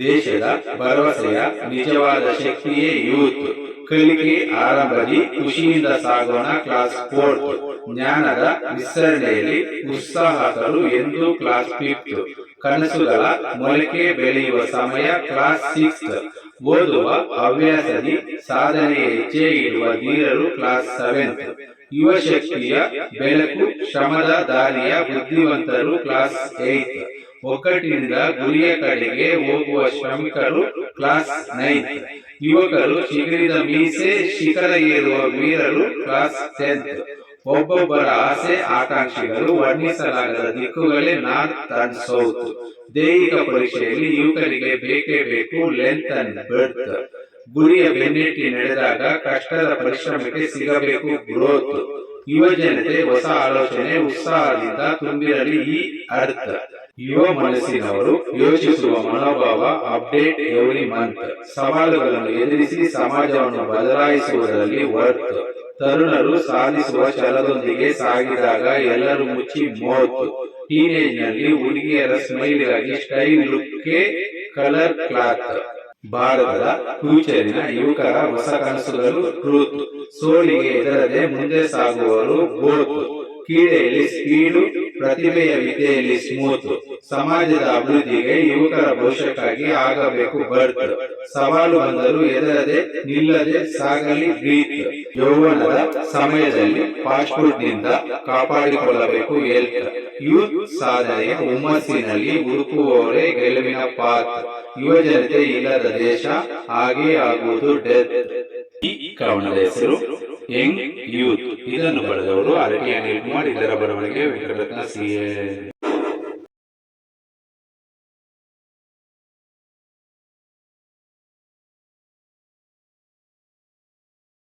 ದೇಶದ ಭರವಸೆಯ ನಿಜವಾದ ಶಕ್ತಿಯೇ ಯೂತ್. ಕಲಿಕೆ ಆರಂಭದಿ ಖುಷಿಯಿಂದ ಸಾಗೋಣ. Class 4th. ಜ್ಞಾನದ ವಿಸ್ತರಣೆಯಲ್ಲಿ ಉತ್ಸಾಹಕರು ಎಂದು ಕ್ಲಾಸ್ 5th. ಕನಸುಗಳ ಮೊಳಕೆ ಬೆಳೆಯುವ ಸಮಯ ಕ್ಲಾಸ್ 6th. ಓದುವ ಹವ್ಯಾಸದಿ ಸಾಧನೆ ಹೆಜ್ಜೆ ಇಡುವ ಧೀರರು ಕ್ಲಾಸ್ 7th. ಯುವ ಶಕ್ತಿಯ ಬೆಳಕು ಶ್ರಮದ ದಾರಿಯ ಬುದ್ಧಿವಂತರು ಕ್ಲಾಸ್ 8th. ಒಗ್ಗಟ್ಟಿನಿಂದ ಗುರಿಯ ಕಡೆಗೆ ಹೋಗುವ ಶ್ರಮಿಕರು ಕ್ಲಾಸ್ 9th. ಯುವಕರು ಚಿಗುರಿದ ಮೀಸೆ ಶಿಖರ ಏರುವ ವೀರರು ಕ್ಲಾಸ್ 10th. ಒಬ್ಬೊಬ್ಬರ ಆಸೆ ಆಕಾಂಕ್ಷೆಗಳು ವರ್ಣಿಸಲಾಗದ ದಿಕ್ಕುಗಳೇ ನಾರ್ತ್ ಅಂಡ್ ಸೌತ್. ದೈಹಿಕ ಪರೀಕ್ಷೆಯಲ್ಲಿ ಯುವಕರಿಗೆ ಬೇಕೇ ಬೇಕು ಲೆಂತ್ ಅಂಡ್ ಬರ್ತ್. ಗುರಿಯ ಬೆನ್ನೆಟ್ಟಿ ನಡೆದಾಗ ಕಷ್ಟದ ಪರಿಶ್ರಮಕ್ಕೆ ಸಿಗಬೇಕು ಗ್ರೋತ್. ಯುವ ಜನತೆ ಹೊಸ ಆಲೋಚನೆ ಉತ್ಸಾಹದಿಂದ ತುಂಬಿರಲಿ ಈ ಅರ್ಥ. ಯುವ ಮನಸ್ಸಿನವರು ಯೋಚಿಸುವ ಮನೋಭಾವ ಅಪ್ಡೇಟ್ ಎವ್ರಿ ಮಂತ್. ಸವಾಲುಗಳನ್ನು ಎದುರಿಸಿ ಸಮಾಜವನ್ನು ಬದಲಾಯಿಸುವುದರಲ್ಲಿ ವರ್ತ್. ತರುಣರು ಸಾಧಿಸುವ ಛಲದೊಂದಿಗೆ ಸಾಗಿದಾಗ ಎಲ್ಲರೂ ಮುಚ್ಚಿ ಮೌತ್. ಟೀನೇಜ್ ನಲ್ಲಿ ಹುಡುಗಿಯರ ಸ್ಮೈಲಿಗಾಗಿ ಸ್ಟೈಲ್ ಲುಕ್ಗೆ ಕಲರ್ ಕ್ಲಾತ್. ಭಾರತದ ಫ್ಯೂಚರಿನ ಯುವಕರ ಹೊಸ ಕನಸುಗಳು ಟ್ರೂತ್. ಸೋಲಿಗೆ ಹೆದರದೆ ಮುಂದೆ ಸಾಗುವವರು ಬೋತ್. ಕ್ರೀಡೆಯಲ್ಲಿ ಸ್ಪೀಡು, ಪ್ರತಿಭೆಯ ವಿದ್ಯೆಯಲ್ಲಿ ಸ್ಮೂತ್. ಸಮಾಜದ ಅಭಿವೃದ್ಧಿಗೆ ಯುವಕರ ಭವಿಷ್ಯಕ್ಕಾಗಿ ಆಗಬೇಕು ಬರ್ತ್. ಸವಾಲು ಬಂದರೂ ಹೆದರದೆ ನಿಲ್ಲದೆ ಸಾಗಲಿ ಬ್ರೀತ್. ಯೌವನದ ಸಮಯದಲ್ಲಿ ಫಾಸ್ಟ್ ಫುಡ್ ನಿಂದ ಕಾಪಾಡಿಕೊಳ್ಳಬೇಕು ಹೆಲ್ತ್. ಯೂತ್ ಸಾಧನೆಯ ಹುಮ್ಮಸ್ಸಿನಲ್ಲಿ ಹುಡುಕುವವರೇ ಗೆಲುವಿನ ಪಾತ್. ಯುವ ಜನತೆ ಇಲ್ಲದ ದೇಶ ಹಾಗೆ ಆಗುವುದು ಡೆತ್. ಈ ಕವನದ ಹೆಸರು ಯಂಗ್ ಯೂತ್. ಇದನ್ನು ಬರೆದವರು ಅರಟಿಯ ಅನಿಲ್ ಕುಮಾರ್. ಇದರ ಬರವಣಿಗೆ ವೆಂಕಟರತ್ನ CA.